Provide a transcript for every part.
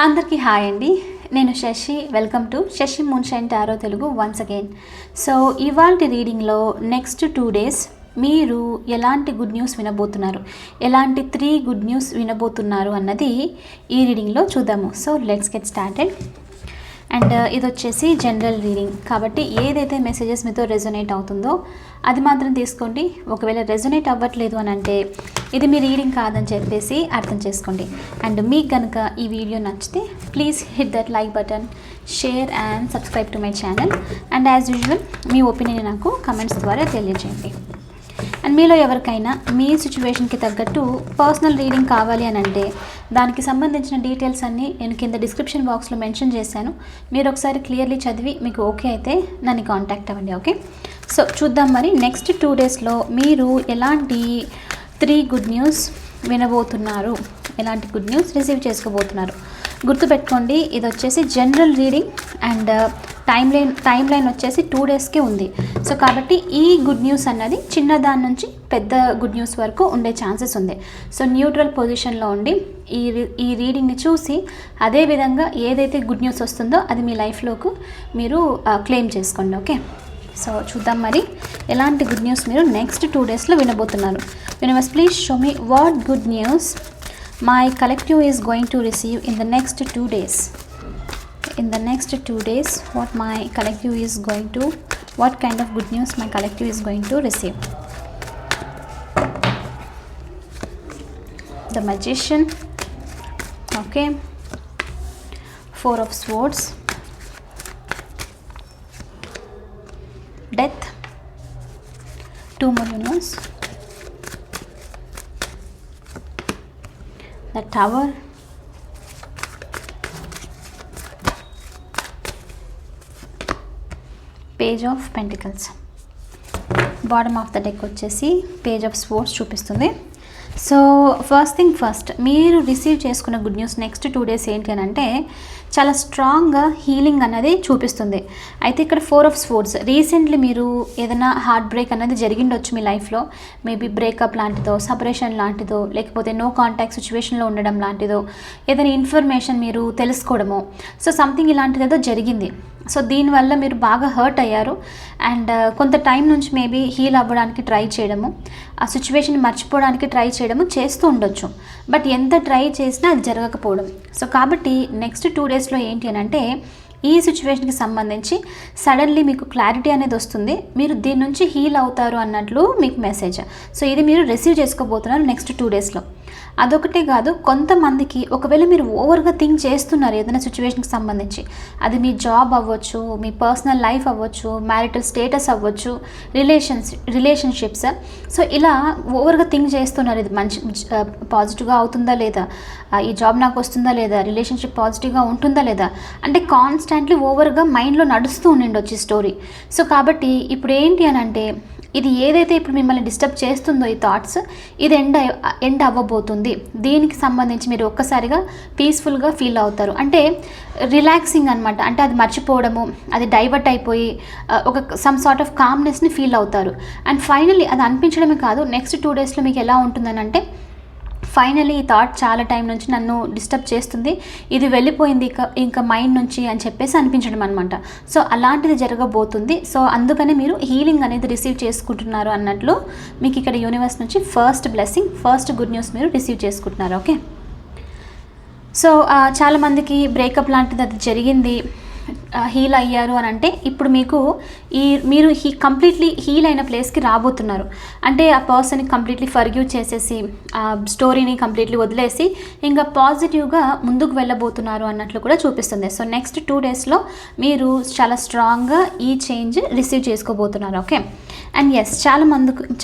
అందరికీ హాయ్ అండి. నేను Shashi. Welcome to Shashi Moonshine Tarot Telugu once again. So ఇవాల్టి రీడింగ్లో నెక్స్ట్ 2 days మీరు ఎలాంటి గుడ్ న్యూస్ వినబోతున్నారు, ఎలాంటి 3 గుడ్ న్యూస్ వినబోతున్నారు అన్నది ఈ రీడింగ్లో చూద్దాము. So let's get started. And ఇది వచ్చేసి జనరల్ రీడింగ్ కాబట్టి ఏదైతే మెసేజెస్ మీతో రెజొనేట్ అవుతుందో అది మాత్రం తీసుకోండి. ఒకవేళ రెజొనేట్ అవ్వట్లేదు అని అంటే ఇది మీ రీడింగ్ కాదని చెప్పేసి అర్థం చేసుకోండి. అండ్ మీకు కనుక ఈ వీడియో నచ్చితే please hit that like button, share and subscribe to my channel. And as usual me opinion నాకు కమెంట్స్ ద్వారా తెలియజేయండి. అండ్ మీలో ఎవరికైనా మీ సిచ్యువేషన్కి తగ్గట్టు పర్సనల్ రీడింగ్ కావాలి అని అంటే దానికి సంబంధించిన డీటెయిల్స్ అన్నీ నేను కింద డిస్క్రిప్షన్ బాక్స్లో మెన్షన్ చేశాను. మీరు ఒకసారి క్లియర్లీ చదివి మీకు ఓకే అయితే నన్ను కాంటాక్ట్ అవ్వండి. ఓకే, సో చూద్దాం మరి నెక్స్ట్ 2 daysలో మీరు ఎలాంటి 3 గుడ్ న్యూస్ వినబోతున్నారు, ఎలాంటి గుడ్ న్యూస్ రిసీవ్ చేసుకోబోతున్నారు. గుర్తుపెట్టుకోండి, ఇది వచ్చేసి general reading and time line వచ్చేసి 2 daysకి ఉంది. సో కాబట్టి ఈ గుడ్ న్యూస్ అన్నది చిన్నదాని నుంచి పెద్ద గుడ్ న్యూస్ వరకు ఉండే ఛాన్సెస్ ఉంది. సో న్యూట్రల్ పొజిషన్లో ఉండి ఈ రీడింగ్ని చూసి అదే విధంగా ఏదైతే గుడ్ న్యూస్ వస్తుందో అది మీ లైఫ్లోకి మీరు క్లెయిమ్ చేసుకోండి. ఓకే, సో చూద్దాం మరి ఎలాంటి గుడ్ న్యూస్ మీరు నెక్స్ట్ 2 daysలో వినబోతున్నారు. Universe please show me what good news my collective is going to receive in the next 2 days. In the next 2 days, what my collective is going to, what kind of good news my collective is going to receive. The Magician, okay, 4 of Swords, Death, 2 more universe, the Tower, Page of Pentacles. Bottom of the deck వచ్చేసి page of swords చూపిస్తుంది. So first thing first, మీరు receive చేసుకున్న good news next 2 days ఏంటి అని అంటే చాలా స్ట్రాంగ్గా healing అనేది చూపిస్తుంది. అయితే ఇక్కడ 4 of Swords, రీసెంట్లీ మీరు ఏదైనా హార్ట్ బ్రేక్ అనేది జరిగిండొచ్చు మీ లైఫ్లో. మేబీ బ్రేకప్ లాంటిదో, సపరేషన్ లాంటిదో, లేకపోతే నో కాంటాక్ట్ సిచ్యువేషన్లో ఉండడం లాంటిదో, ఏదైనా ఇన్ఫర్మేషన్ మీరు తెలుసుకోవడమో, సో సంథింగ్ ఇలాంటిది ఏదో జరిగింది. సో దీనివల్ల మీరు బాగా హర్ట్ అయ్యారు అండ్ కొంత టైం నుంచి మేబీ హీల్ అవ్వడానికి ట్రై చేయడము, ఆ సిచ్యువేషన్ మర్చిపోవడానికి ట్రై చేయడము చేస్తూ ఉండొచ్చు. బట్ ఎంత ట్రై చేసినా అది జరగకపోవడం. సో కాబట్టి నెక్స్ట్ 2 daysలో ఏంటి అని అంటే ఈ సిచ్యువేషన్కి సంబంధించి సడన్లీ మీకు క్లారిటీ అనేది వస్తుంది. మీరు దీని నుంచి హీల్ అవుతారు అన్నట్లు మీకు మెసేజ్. సో ఇది మీరు రిసీవ్ చేసుకోబోతున్నారు నెక్స్ట్ 2 daysలో. అదొకటే కాదు, కొంతమందికి ఒకవేళ మీరు ఓవర్గా థింక్ చేస్తున్నారు ఏదైనా సిచ్యువేషన్కి సంబంధించి, అది మీ జాబ్ అవ్వచ్చు, మీ పర్సనల్ లైఫ్ అవ్వచ్చు, మ్యారిటల్ స్టేటస్ అవ్వచ్చు, రిలేషన్షిప్స్. సో ఇలా ఓవర్గా థింక్ చేస్తున్నారు, ఇది మంచి పాజిటివ్గా అవుతుందా లేదా, ఈ జాబ్ నాకు వస్తుందా లేదా, రిలేషన్షిప్ పాజిటివ్గా ఉంటుందా లేదా అంటే కాన్స్టెంట్లీ ఓవర్గా మైండ్లో నడుస్తూ ఉండిండొచ్చు ఈ స్టోరీ. సో కాబట్టి ఇప్పుడు ఏంటి అని అంటే ఇది ఏదైతే ఇప్పుడు మిమ్మల్ని డిస్టర్బ్ చేస్తుందో ఈ థాట్స్, ఇది ఎండ్ అవ్వబోతుంది. దీనికి సంబంధించి మీరు ఒక్కసారిగా పీస్ఫుల్గా ఫీల్ అవుతారు. అంటే రిలాక్సింగ్ అనమాట. అంటే అది మర్చిపోవడము, అది డైవర్ట్ అయిపోయి ఒక సమ్ సార్ట్ ఆఫ్ కామ్నెస్ని ఫీల్ అవుతారు. అండ్ ఫైనల్లీ అది అనిపించడమే కాదు, నెక్స్ట్ 2 daysలో మీకు ఎలా ఉంటుందని అంటే ఫైనలీ ఈ థాట్ చాలా టైం నుంచి నన్ను డిస్టర్బ్ చేస్తుంది, ఇది వెళ్ళిపోయింది ఇంకా మైండ్ నుంచి అని చెప్పేసి అనిపించడం అనమాట. సో అలాంటిది జరగబోతుంది. సో అందుకనే మీరు హీలింగ్ అనేది రిసీవ్ చేసుకుంటున్నారు అన్నట్లు మీకు ఇక్కడ యూనివర్స్ నుంచి first blessing, first good news మీరు రిసీవ్ చేసుకుంటున్నారు. ఓకే, సో చాలామందికి బ్రేకప్ లాంటిది అది జరిగింది, హీల్ అయ్యారు అని అంటే ఇప్పుడు మీరు కంప్లీట్లీ హీల్ అయిన ప్లేస్కి రాబోతున్నారు. అంటే ఆ పర్సన్ని కంప్లీట్లీ ఫర్గ్యూ చేసేసి ఆ స్టోరీని కంప్లీట్లీ వదిలేసి ఇంకా పాజిటివ్గా ముందుకు వెళ్ళబోతున్నారు అన్నట్లు కూడా చూపిస్తుంది. సో నెక్స్ట్ 2 daysలో మీరు చాలా స్ట్రాంగ్గా ఈ చేంజ్ రిసీవ్ చేసుకోబోతున్నారు. ఓకే, అండ్ ఎస్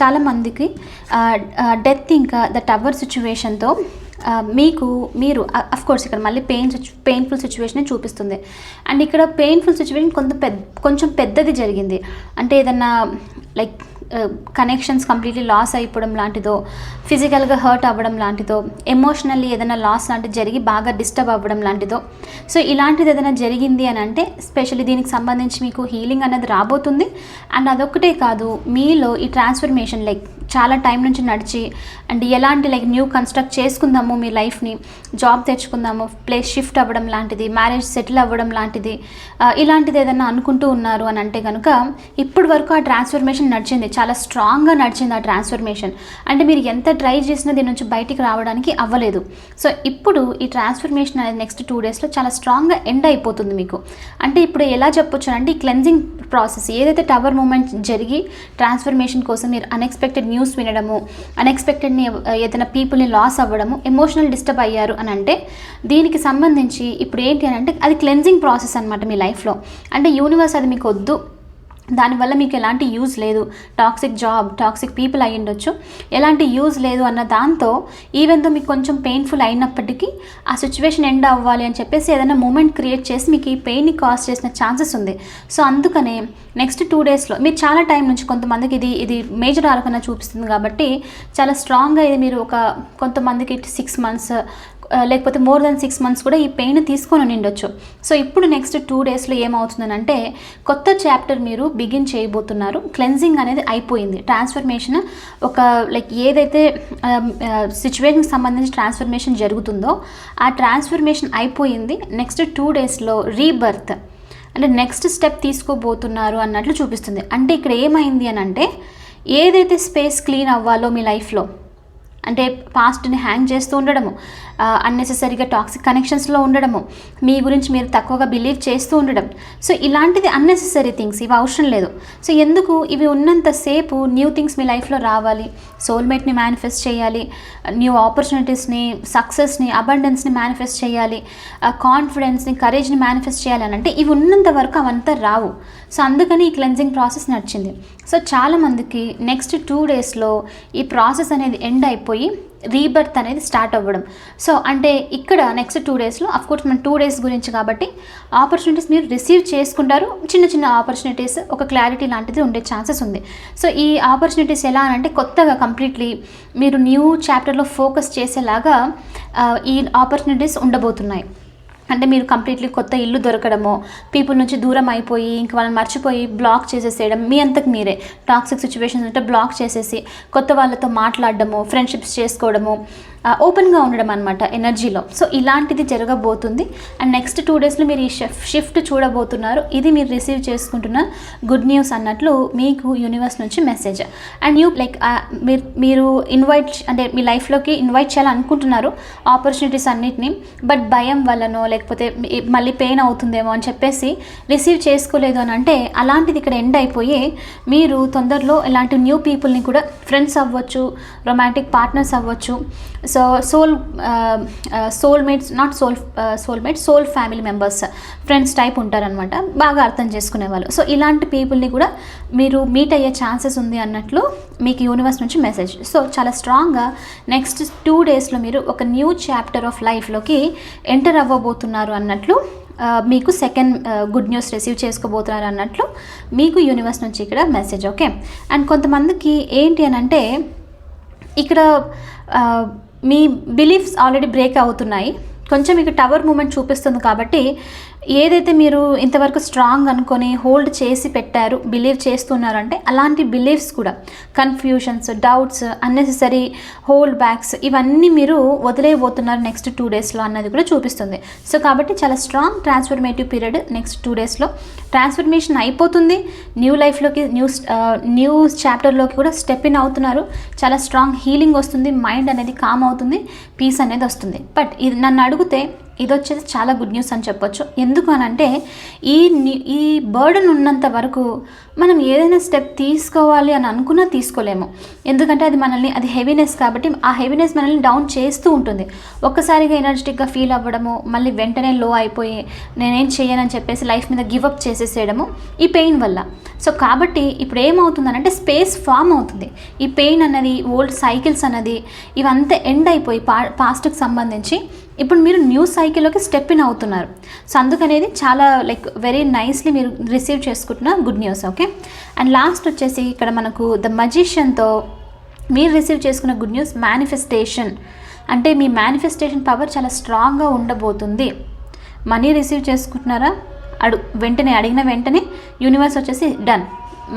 చాలామందికి డెత్ ఇంకా ద టవర్ సిచ్యువేషన్తో మీరు అఫ్కోర్స్ ఇక్కడ మళ్ళీ పెయిన్ఫుల్ సిచ్యువేషన్ చూపిస్తుంది. అండ్ ఇక్కడ పెయిన్ఫుల్ సిచ్యువేషన్ కొంచెం పెద్దది జరిగింది. అంటే ఏదన్నా లైక్ కనెక్షన్స్ కంప్లీట్లీ లాస్ అయిపోవడం లాంటిదో, ఫిజికల్గా హర్ట్ అవ్వడం లాంటిదో, ఎమోషనల్లీ ఏదైనా లాస్ లాంటిది జరిగి బాగా డిస్టర్బ్ అవ్వడం లాంటిదో, సో ఇలాంటిది ఏదైనా జరిగింది అని అంటే స్పెషల్లీ దీనికి సంబంధించి మీకు హీలింగ్ అనేది రాబోతుంది. అండ్ అదొక్కటే కాదు, మీలో ఈ ట్రాన్స్ఫర్మేషన్ లైక్ చాలా టైం నుంచి నడిచి అండ్ ఎలాంటి లైక్ న్యూ కన్స్ట్రక్ట్ చేసుకుందాము మీ లైఫ్ని, జాబ్ తెచ్చుకుందాము, ప్లేస్ షిఫ్ట్ అవ్వడం లాంటిది, మ్యారేజ్ సెటిల్ అవ్వడం లాంటిది, ఇలాంటిది ఏదైనా అనుకుంటూ ఉన్నారు అని అంటే కనుక ఇప్పటి వరకు ఆ ట్రాన్స్ఫర్మేషన్ నడిచింది, చాలా స్ట్రాంగ్గా నడిచింది ఆ ట్రాన్స్ఫర్మేషన్. అంటే మీరు ఎంత ట్రై చేసినా దీని నుంచి బయటికి రావడానికి అవ్వలేదు. సో ఇప్పుడు ఈ ట్రాన్స్ఫర్మేషన్ అనేది నెక్స్ట్ 2 డేస్లో చాలా స్ట్రాంగ్గా ఎండ్ అయిపోతుంది మీకు. అంటే ఇప్పుడు ఎలా చెప్పొచ్చు అంటే ఈ క్లెన్జింగ్ ప్రాసెస్ ఏదైతే టవర్ మూమెంట్ జరిగి ట్రాన్స్ఫర్మేషన్ కోసం మీరు అన్ఎక్స్పెక్టెడ్ న్యూస్ వినడము, అన్ఎక్స్పెక్టెడ్ని ఏదైనా పీపుల్ని లాస్ అవ్వడము, ఎమోషనల్ డిస్టర్బ్ అయ్యారు అని అంటే దీనికి సంబంధించి ఇప్పుడు ఏంటి అని అంటే అది క్లెన్జింగ్ ప్రాసెస్ అనమాట మీ లైఫ్లో. అంటే యూనివర్స్ అది మీకు వద్దు, దానివల్ల మీకు ఎలాంటి యూజ్ లేదు, టాక్సిక్ జాబ్, టాక్సిక్ పీపుల్ అయ్యి ఉండొచ్చు, ఎలాంటి యూజ్ లేదు అన్న దాంతో ఈవెన్ దో మీకు కొంచెం పెయిన్ఫుల్ అయినప్పటికీ ఆ సిచ్యువేషన్ ఎండ్ అవ్వాలి అని చెప్పేసి ఏదైనా మూమెంట్ క్రియేట్ చేసి మీకు ఈ పెయిన్ని కాజ్ చేసిన ఛాన్సెస్ ఉంది. సో అందుకనే నెక్స్ట్ 2 డేస్లో మీరు చాలా టైం నుంచి కొంతమందికి ఇది మేజర్ ఆర్కన్నా చూపిస్తుంది కాబట్టి చాలా స్ట్రాంగ్గా ఇది మీరు కొంతమందికి 6 మంత్స్ లేకపోతే మోర్ దెన్ 6 మంత్స్ కూడా ఈ పెయిన్ తీసుకొని ఉండొచ్చు. సో ఇప్పుడు నెక్స్ట్ 2 డేస్లో ఏమవుతుందనంటే కొత్త చాప్టర్ మీరు బిగిన్ చేయబోతున్నారు. క్లెన్జింగ్ అనేది అయిపోయింది, ట్రాన్స్ఫర్మేషన్ ఒక లైక్ ఏదైతే సిచ్యువేషన్కి సంబంధించి ట్రాన్స్ఫర్మేషన్ జరుగుతుందో ఆ ట్రాన్స్ఫర్మేషన్ అయిపోయింది. నెక్స్ట్ 2 డేస్లో రీబర్త్ అంటే నెక్స్ట్ స్టెప్ తీసుకోబోతున్నారు అన్నట్లు చూపిస్తుంది. అంటే ఇక్కడ ఏమైంది అని అంటే ఏదైతే స్పేస్ క్లీన్ అవ్వాలో మీ లైఫ్లో, అంటే పాస్ట్ని హ్యాంగ్ చేస్తూ ఉండడము, అన్నెసెసరీగా టాక్సిక్ కనెక్షన్స్లో ఉండడము, మీ గురించి మీరు తక్కువగా బిలీవ్ చేస్తూ ఉండడం, సో ఇలాంటిది అన్నెసెసరీ థింగ్స్, ఇవి అవసరం లేదు. సో ఎందుకు ఇవి ఉన్నంతసేపు న్యూ థింగ్స్ మీ లైఫ్లో రావాలి, సోల్మేట్ని మేనిఫెస్ట్ చేయాలి, న్యూ ఆపర్చునిటీస్ని, సక్సెస్ని, అబండెన్స్ని మేనిఫెస్ట్ చేయాలి, కాన్ఫిడెన్స్ని, కరేజ్ని మేనిఫెస్ట్ చేయాలి అని అంటే ఇవి ఉన్నంత వరకు అవంతా రావు. సో అందుకని ఈ క్లెన్జింగ్ ప్రాసెస్ నడిచింది. సో చాలామందికి నెక్స్ట్ 2 డేస్లో ఈ ప్రాసెస్ అనేది ఎండ్ అయిపోయి రీబర్త్ అనేది స్టార్ట్ అవ్వడం. సో అంటే ఇక్కడ నెక్స్ట్ 2 డేస్లో అఫ్కోర్స్ మనం 2 డేస్ గురించి కాబట్టి ఆపర్చునిటీస్ మీరు రిసీవ్ చేసుకుంటారు. చిన్న చిన్న ఆపర్చునిటీస్, ఒక క్లారిటీ లాంటిది ఉండే ఛాన్సెస్ ఉంది. సో ఈ ఆపర్చునిటీస్ ఎలా అంటే కొత్తగా కంప్లీట్లీ మీరు న్యూ చాప్టర్లో ఫోకస్ చేసేలాగా ఈ ఆపర్చునిటీస్ ఉండబోతున్నాయి. అంటే మీరు కంప్లీట్లీ కొత్త ఇల్లు దొరకడము, పీపుల్ నుంచి దూరం అయిపోయి ఇంక వాళ్ళని మర్చిపోయి బ్లాక్ చేసేసేయడం, మీ అంతకు మీరే టాక్సిక్ సిచ్యువేషన్స్ ఉంటే బ్లాక్ చేసేసి కొత్త వాళ్ళతో మాట్లాడడము, ఫ్రెండ్షిప్స్ చేసుకోవడము, ఓపెన్గా ఉండడం అనమాట ఎనర్జీలో. సో ఇలాంటిది జరగబోతుంది. అండ్ నెక్స్ట్ 2 డేస్లో మీరు ఈ షిఫ్ట్ చూడబోతున్నారు. ఇది మీరు రిసీవ్ చేసుకుంటున్న గుడ్ న్యూస్ అన్నట్లు మీకు యూనివర్స్ నుంచి మెసేజ్. అండ్ లైక్ మీరు ఇన్వైట్ అంటే మీ లైఫ్లోకి ఇన్వైట్ చేయాలనుకుంటున్నారు ఆపర్చునిటీస్ అన్నిటిని, బట్ భయం వల్లనో లేకపోతే మళ్ళీ పెయిన్ అవుతుందేమో అని చెప్పేసి రిసీవ్ చేసుకోలేదు అని అంటే అలాంటిది ఇక్కడ ఎండ్ అయిపోయి మీరు తొందరలో ఇలాంటి న్యూ పీపుల్ని కూడా, ఫ్రెండ్స్ అవ్వచ్చు, రొమాంటిక్ పార్ట్నర్స్ అవ్వచ్చు, so soulmates, not soulmates, soul family members, friends type ఉంటారనమాట, బాగా అర్థం చేసుకునే వాళ్ళు. సో ఇలాంటి పీపుల్ని కూడా మీరు మీట్ అయ్యే ఛాన్సెస్ ఉంది అన్నట్లు మీకు యూనివర్స్ నుంచి మెసేజ్. సో చాలా స్ట్రాంగ్గా నెక్స్ట్ 2 డేస్లో మీరు ఒక న్యూ చాప్టర్ ఆఫ్ లైఫ్లోకి ఎంటర్ అవ్వబోతున్నారు అన్నట్లు మీకు సెకండ్ గుడ్ న్యూస్ రిసీవ్ చేసుకోబోతున్నారు అన్నట్లు మీకు యూనివర్స్ నుంచి ఇక్కడ మెసేజ్. ఓకే. అండ్ కొంతమందికి ఏంటి అని అంటే ఇక్కడ మీ బిలీఫ్స్ ఆల్రెడీ బ్రేక్ అవుతున్నాయి, కొంచెం మీకు టవర్ మూమెంట్ చూపిస్తుంది కాబట్టి ఏదైతే మీరు ఇంతవరకు స్ట్రాంగ్ అనుకొని హోల్డ్ చేసి పెట్టారు, బిలీవ్ చేస్తున్నారంటే అలాంటి బిలీఫ్స్ కూడా, confusions, doubts, unnecessary hold backs, ఇవన్నీ మీరు వదిలేయబోతున్నారు నెక్స్ట్ 2 డేస్లో అన్నది కూడా చూపిస్తుంది. సో కాబట్టి చాలా స్ట్రాంగ్ ట్రాన్స్ఫర్మేటివ్ పీరియడ్ నెక్స్ట్ 2 డేస్లో. ట్రాన్స్ఫర్మేషన్ అయిపోతుంది, న్యూ లైఫ్లోకి, న్యూ చాప్టర్లోకి కూడా స్టెప్ ఇన్ అవుతున్నారు. చాలా స్ట్రాంగ్ హీలింగ్ వస్తుంది, మైండ్ అనేది కామ్ అవుతుంది, పీస్ అనేది వస్తుంది. బట్ ఇది నన్ను అడిగితే ఇది వచ్చేసి చాలా గుడ్ న్యూస్ అని చెప్పొచ్చు. ఎందుకు అని అంటే ఈ బర్డన్ ఉన్నంత వరకు మనం ఏదైనా స్టెప్ తీసుకోవాలి అని అనుకున్నా తీసుకోలేము. ఎందుకంటే అది హెవీనెస్ కాబట్టి ఆ హెవీనెస్ మనల్ని డౌన్ చేస్తూ ఉంటుంది. ఒక్కసారిగా ఎనర్జెటిక్గా ఫీల్ అవ్వడము, మళ్ళీ వెంటనే లో అయిపోయి నేనేం చేయనని చెప్పేసి లైఫ్ మీద గివ్ అప్ చేసేసేయడము ఈ పెయిన్ వల్ల. సో కాబట్టి ఇప్పుడు ఏమవుతుందనంటే స్పేస్ ఫామ్ అవుతుంది. ఈ పెయిన్ అన్నది, ఓల్డ్ సైకిల్స్ అన్నది, ఇవంతా ఎండ్ అయిపోయి పాస్ట్కి సంబంధించి ఇప్పుడు మీరు న్యూ సైకిల్లోకి స్టెప్ ఇన్ అవుతున్నారు. సో అందుకనేది చాలా లైక్ వెరీ నైస్లీ మీరు రిసీవ్ చేసుకుంటున్న good news. Okay. And last వచ్చేసి ఇక్కడ మనకు ద మజిషియన్తో మీరు రిసీవ్ చేసుకున్న గుడ్ న్యూస్ మేనిఫెస్టేషన్. అంటే మీ మేనిఫెస్టేషన్ పవర్ చాలా స్ట్రాంగ్గా ఉండబోతుంది. మనీ రిసీవ్ చేసుకుంటున్నారా, వెంటనే అడిగిన వెంటనే యూనివర్స్ వచ్చేసి డన్,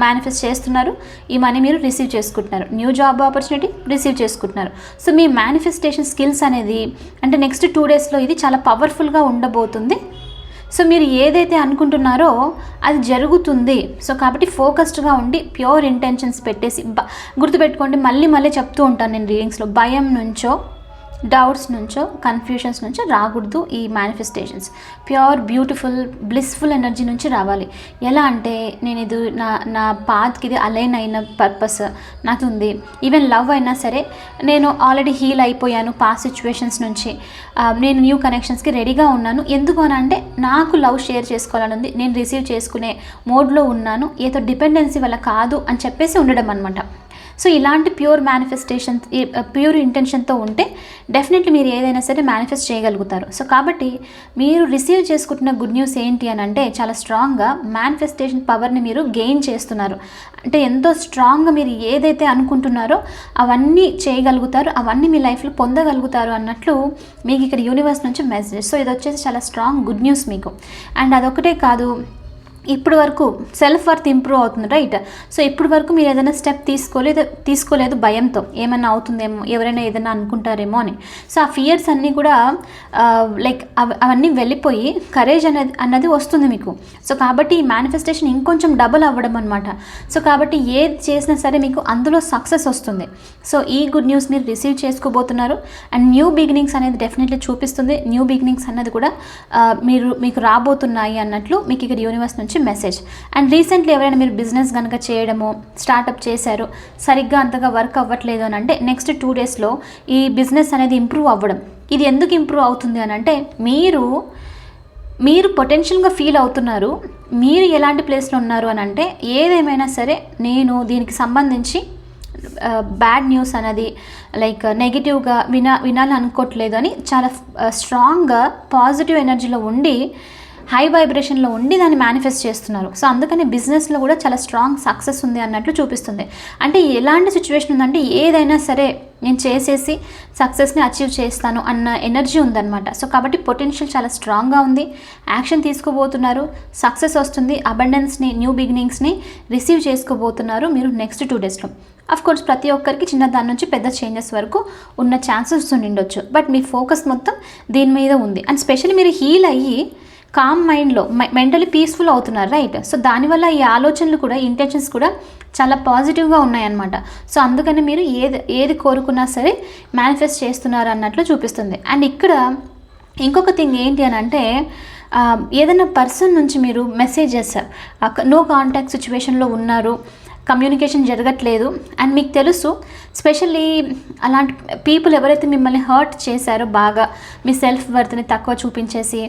మేనిఫెస్ట్ చేస్తున్నారు, ఈ మనీ మీరు రిసీవ్ చేసుకుంటున్నారు, న్యూ జాబ్ ఆపర్చునిటీ రిసీవ్ చేసుకుంటున్నారు. సో మీ మేనిఫెస్టేషన్ స్కిల్స్ అనేది అంటే నెక్స్ట్ 2 డేస్లో ఇది చాలా పవర్ఫుల్గా ఉండబోతుంది. సో మీరు ఏదైతే అనుకుంటున్నారో అది జరుగుతుంది. సో కాబట్టి ఫోకస్డ్గా ఉండి ప్యూర్ ఇంటెన్షన్స్ పెట్టేసి గుర్తుపెట్టుకోండి, మళ్ళీ మళ్ళీ చెప్తూ ఉంటాను నేను రీడింగ్స్లో, భయం నుంచో డౌట్స్ నుంచో కన్ఫ్యూషన్స్ నుంచో రాకూడదు. ఈ manifestations pure beautiful blissful energy నుంచి రావాలి. ఎలా అంటే నేను ఇది నా పాత్కి ఇది అలైన్ అయిన పర్పస్ నాకు ఉంది. ఈవెన్ లవ్ అయినా సరే నేను ఆల్రెడీ హీల్ అయిపోయాను పాస్ట్ సిచ్యువేషన్స్ నుంచి, నేను న్యూ కనెక్షన్స్కి రెడీగా ఉన్నాను. ఎందుకు అని అంటే నాకు లవ్ షేర్ చేసుకోవాలని ఉంది, నేను రిసీవ్ చేసుకునే మోడ్లో ఉన్నాను, ఏదో డిపెండెన్సీ వల్ల కాదు అని చెప్పేసి ఉండడం అనమాట. సో ఇలాంటి ప్యూర్ మేనిఫెస్టేషన్ ప్యూర్ ఇంటెన్షన్తో ఉంటే డెఫినెట్లీ మీరు ఏదైనా సరే మేనిఫెస్ట్ చేయగలుగుతారు. సో కాబట్టి మీరు రిసీవ్ చేసుకుంటున్న గుడ్ న్యూస్ ఏంటి అని అంటే చాలా స్ట్రాంగ్గా మేనిఫెస్టేషన్ పవర్ని మీరు గెయిన్ చేస్తున్నారు. అంటే ఎంతో స్ట్రాంగ్గా మీరు ఏదైతే అనుకుంటున్నారో అవన్నీ చేయగలుగుతారు, అవన్నీ మీ లైఫ్లో పొందగలుగుతారు అన్నట్లు మీకు ఇక్కడ యూనివర్స్ నుంచి మెసేజ్. సో ఇది వచ్చేసి చాలా స్ట్రాంగ్ గుడ్ న్యూస్ మీకు. అండ్ అదొకటే కాదు, ఇప్పుడు వరకు సెల్ఫ్ వర్త్ ఇంప్రూవ్ అవుతుంది, రైట్? సో ఇప్పుడు వరకు మీరు ఏదైనా స్టెప్ తీసుకోలేదు భయంతో, ఏమైనా అవుతుందేమో, ఎవరైనా ఏదైనా అనుకుంటారేమో అని. సో ఆ ఫియర్స్ అన్నీ కూడా లైక్ అవన్నీ వెళ్ళిపోయి కరేజ్ అన్నది వస్తుంది మీకు. సో కాబట్టి ఈ మేనిఫెస్టేషన్ ఇంకొంచెం డబుల్ అవ్వడం అనమాట. సో కాబట్టి ఏది చేసినా సరే మీకు అందులో సక్సెస్ వస్తుంది. సో ఈ గుడ్ న్యూస్ మీరు రిసీవ్ చేసుకోబోతున్నారు. అండ్ న్యూ బిగినింగ్స్ అనేది డెఫినెట్లీ చూపిస్తుంది. న్యూ బిగినింగ్స్ అన్నది కూడా మీకు రాబోతున్నాయి అన్నట్లు మీకు ఇక్కడ యూనివర్స్ నుంచి మెసేజ్. అండ్ రీసెంట్లీ ఎవరైనా మీరు బిజినెస్ కనుక చేయడము స్టార్టప్ చేశారు, సరిగ్గా అంతగా వర్క్ అవ్వట్లేదు అని అంటే నెక్స్ట్ 2 డేస్లో ఈ బిజినెస్ అనేది ఇంప్రూవ్ అవ్వడం. ఇది ఎందుకు ఇంప్రూవ్ అవుతుంది అని అంటే మీరు పొటెన్షియల్గా ఫీల్ అవుతున్నారు. మీరు ఎలాంటి ప్లేస్లో ఉన్నారు అని అంటే ఏదేమైనా సరే నేను దీనికి సంబంధించి బ్యాడ్ న్యూస్ అనేది లైక్ నెగిటివ్గా వినాలనుకోవట్లేదు అని చాలా స్ట్రాంగ్గా పాజిటివ్ ఎనర్జీలో ఉండి హై వైబ్రేషన్లో ఉండి దాన్ని మేనిఫెస్ట్ చేస్తున్నారు. సో అందుకని బిజినెస్లో కూడా చాలా స్ట్రాంగ్ సక్సెస్ ఉంది అన్నట్లు చూపిస్తుంది. అంటే ఎలాంటి సిచ్యువేషన్ ఉందంటే ఏదైనా సరే నేను చేసేసి సక్సెస్ని అచీవ్ చేస్తాను అన్న ఎనర్జీ ఉందన్నమాట. సో కాబట్టి పొటెన్షియల్ చాలా స్ట్రాంగ్గా ఉంది, యాక్షన్ తీసుకోబోతున్నారు, సక్సెస్ వస్తుంది, అబండెన్స్ని న్యూ బిగినింగ్స్ని రిసీవ్ చేసుకోబోతున్నారు మీరు నెక్స్ట్ 2 డేస్లో. కోర్స్ ప్రతి ఒక్కరికి చిన్న దాని నుంచి పెద్ద చేంజెస్ వరకు ఉన్న ఛాన్సెస్ ఉండొచ్చు, బట్ మీ ఫోకస్ మొత్తం దీని మీద ఉంది. అండ్ స్పెషల్లీ మీరు హీల్ అయ్యి కామ్ మైండ్లో మెంటలీ పీస్ఫుల్ అవుతున్నారు, రైట్? సో దానివల్ల ఈ ఆలోచనలు కూడా ఇంటెన్షన్స్ కూడా చాలా పాజిటివ్గా ఉన్నాయన్నమాట. సో అందుకని మీరు ఏది కోరుకున్నా సరే మేనిఫెస్ట్ చేస్తున్నారు అన్నట్లు చూపిస్తుంది. అండ్ ఇక్కడ ఇంకొక థింగ్ ఏంటి అని అంటే ఏదైనా పర్సన్ నుంచి మీరు మెసేజెస్ నో కాంటాక్ట్ సిచ్యువేషన్లో ఉన్నారు, కమ్యూనికేషన్ జరగట్లేదు అండ్ మీకు తెలుసు, స్పెషల్లీ అలాంటి పీపుల్ ఎవరైతే మిమ్మల్ని హర్ట్ చేశారో, బాగా మీ సెల్ఫ్ వర్త్ని తక్కువ చూపించేసి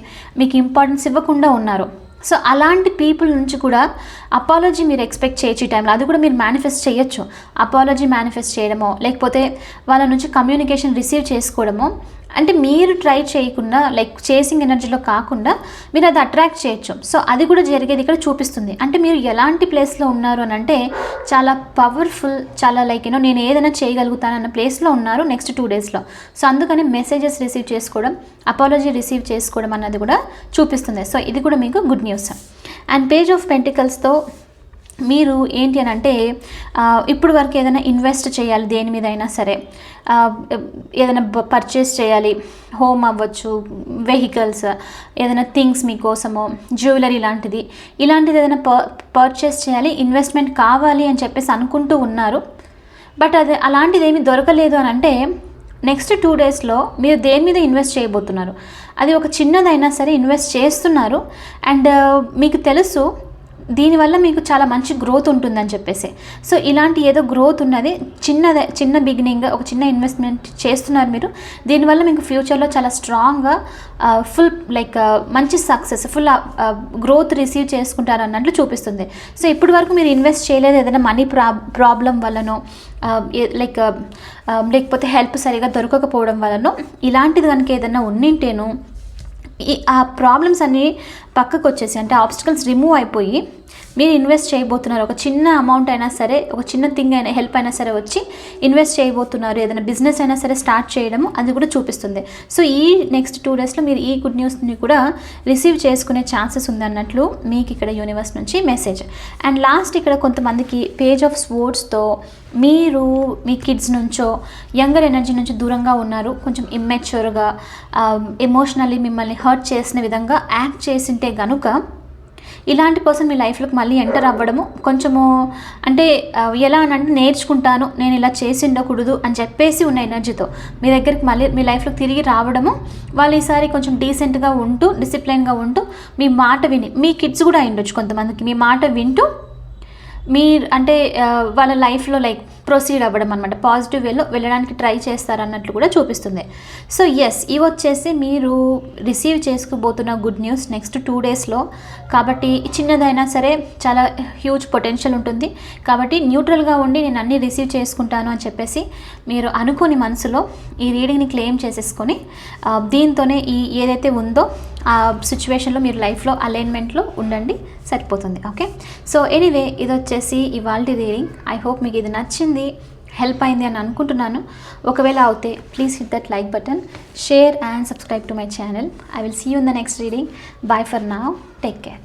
మీకు ఇంపార్టెన్స్ ఇవ్వకుండా ఉన్నారు. సో అలాంటి పీపుల్ నుంచి కూడా అపాలజీ మీరు ఎక్స్పెక్ట్ చేయొచ్చు ఈ టైంలో. అది కూడా మీరు మేనిఫెస్ట్ చేయొచ్చు, అపాలజీ మేనిఫెస్ట్ చేయడమో లేకపోతే వాళ్ళ నుంచి కమ్యూనికేషన్ రిసీవ్ చేసుకోవడమో. అంటే మీరు ట్రై చేయకుండా లైక్ చేసింగ్ ఎనర్జీలో కాకుండా మీరు అది అట్రాక్ట్ చేయొచ్చు. సో అది కూడా జరిగేది ఇక్కడ చూపిస్తుంది. అంటే మీరు ఎలాంటి ప్లేస్లో ఉన్నారు అని అంటే చాలా పవర్ఫుల్, చాలా లైక్ నేను ఏదైనా చేయగలుగుతానన్న ప్లేస్లో ఉన్నారు నెక్స్ట్ 2 డేస్లో. సో అందుకని మెసేజెస్ రిసీవ్ చేసుకోవడం, అపాలజీ రిసీవ్ చేసుకోవడం అన్నది కూడా చూపిస్తుంది. సో ఇది కూడా మీకు good news. And page of పెంటికల్స్తో మీరు ఏంటి అని అంటే ఇప్పుడు వరకు ఏదైనా ఇన్వెస్ట్ చేయాలి, దేని మీద అయినా సరే ఏదైనా పర్చేస్ చేయాలి, హోమ్ అవ్వచ్చు, వెహికల్స్, ఏదైనా థింగ్స్ మీకోసమో, జ్యువెలరీ ఇలాంటిది ఏదైనా పర్చేస్ చేయాలి, ఇన్వెస్ట్మెంట్ కావాలి అని చెప్పేసి అనుకుంటూ ఉన్నారు. బట్ అది అలాంటిది ఏమీ దొరకలేదు అని అంటే నెక్స్ట్ 2 డేస్లో మీరు దేని మీద ఇన్వెస్ట్ చేయబోతున్నారు, అది ఒక చిన్నదైనా సరే ఇన్వెస్ట్ చేస్తున్నారు. అండ్ మీకు తెలుసు దీనివల్ల మీకు చాలా మంచి గ్రోత్ ఉంటుందని చెప్పేసి. సో ఇలాంటి ఏదో గ్రోత్ ఉన్నది, చిన్న బిగినింగ్, ఒక చిన్న ఇన్వెస్ట్మెంట్ చేస్తున్నారు మీరు. దీనివల్ల మీకు ఫ్యూచర్లో చాలా స్ట్రాంగ్గా ఫుల్ లైక్ మంచి సక్సెస్, ఫుల్ గ్రోత్ రిసీవ్ చేసుకుంటారు అన్నట్లు చూపిస్తుంది. సో ఇప్పటి వరకు మీరు ఇన్వెస్ట్ చేయలేదు, ఏదైనా మనీ ప్రాబ్లం వల్లనో లేకపోతే హెల్ప్ సరిగా దొరకకపోవడం వల్లనో, ఇలాంటిది కనుక ఏదైనా ఉన్నింటేను ఆ ప్రాబ్లమ్స్ అన్నీ పక్కకు వచ్చేసి, అంటే ఆబ్స్టికల్స్ రిమూవ్ అయిపోయి మీరు ఇన్వెస్ట్ చేయబోతున్నారు. ఒక చిన్న అమౌంట్ అయినా సరే, ఒక చిన్న థింగ్ అయినా, హెల్ప్ అయినా సరే వచ్చి ఇన్వెస్ట్ చేయబోతున్నారు. ఏదైనా బిజినెస్ అయినా సరే స్టార్ట్ చేయడము అది కూడా చూపిస్తుంది. సో ఈ నెక్స్ట్ 2 డేస్లో మీరు ఈ గుడ్ న్యూస్ని కూడా రిసీవ్ చేసుకునే ఛాన్సెస్ ఉందన్నట్లు మీకు ఇక్కడ యూనివర్స్ నుంచి మెసేజ్. అండ్ లాస్ట్ ఇక్కడ కొంతమందికి పేజ్ ఆఫ్ స్వోర్డ్స్తో మీరు మీ కిడ్స్ నుంచో యంగర్ ఎనర్జీ నుంచి దూరంగా ఉన్నారు. కొంచెం ఇమ్మెచ్యూర్గా, ఎమోషనల్లీ మిమ్మల్ని హర్ట్ చేసిన విధంగా యాక్ట్ చేసింటే గనుక ఇలాంటి పర్సన్ మీ లైఫ్లోకి మళ్ళీ ఎంటర్ అవ్వడము కొంచెము, అంటే ఎలా అని అంటే నేర్చుకుంటాను, నేను ఇలా చేసి ఉండకూడదు అని చెప్పేసి ఉన్న ఎనర్జీతో మీ దగ్గరికి మళ్ళీ మీ లైఫ్లోకి తిరిగి రావడము. వాళ్ళు ఈసారి కొంచెం డీసెంట్గా ఉంటూ, డిసిప్లైన్గా ఉంటూ, మీ మాట విని, మీ కిడ్స్ కూడా అయ్యుండొచ్చు కొంతమందికి, మీ మాట వింటూ మీరు అంటే వాళ్ళ లైఫ్లో లైక్ ప్రొసీడ్ అవ్వడం అనమాట, పాజిటివ్ వేలో వెళ్ళడానికి ట్రై చేస్తారన్నట్లు కూడా చూపిస్తుంది. సో ఎస్, ఇవి వచ్చేసి మీరు రిసీవ్ చేసుకోబోతున్న గుడ్ న్యూస్ నెక్స్ట్ 2 డేస్లో. కాబట్టి చిన్నదైనా సరే చాలా హ్యూజ్ పొటెన్షియల్ ఉంటుంది. కాబట్టి న్యూట్రల్గా ఉండి నేను అన్నీ రిసీవ్ చేసుకుంటాను అని చెప్పేసి మీరు అనుకుని మనసులో ఈ రీడింగ్ని క్లెయిమ్ చేసేసుకొని దీంతోనే ఏదైతే ఉందో ఆ సిచ్యువేషన్లో మీరు లైఫ్లో అలైన్మెంట్లో ఉండండి, సరిపోతుంది. ఓకే, సో ఎనీవే ఇది వచ్చేసి ఇవాళ రీడింగ్. ఐ హోప్ మీకు ఇది నచ్చింది, హెల్ప్ అయింది అని అనుకుంటున్నాను. ఒకవేళ అవుతే please hit that like button, share and subscribe to my channel. I will see you in the next reading. Bye for now, take care.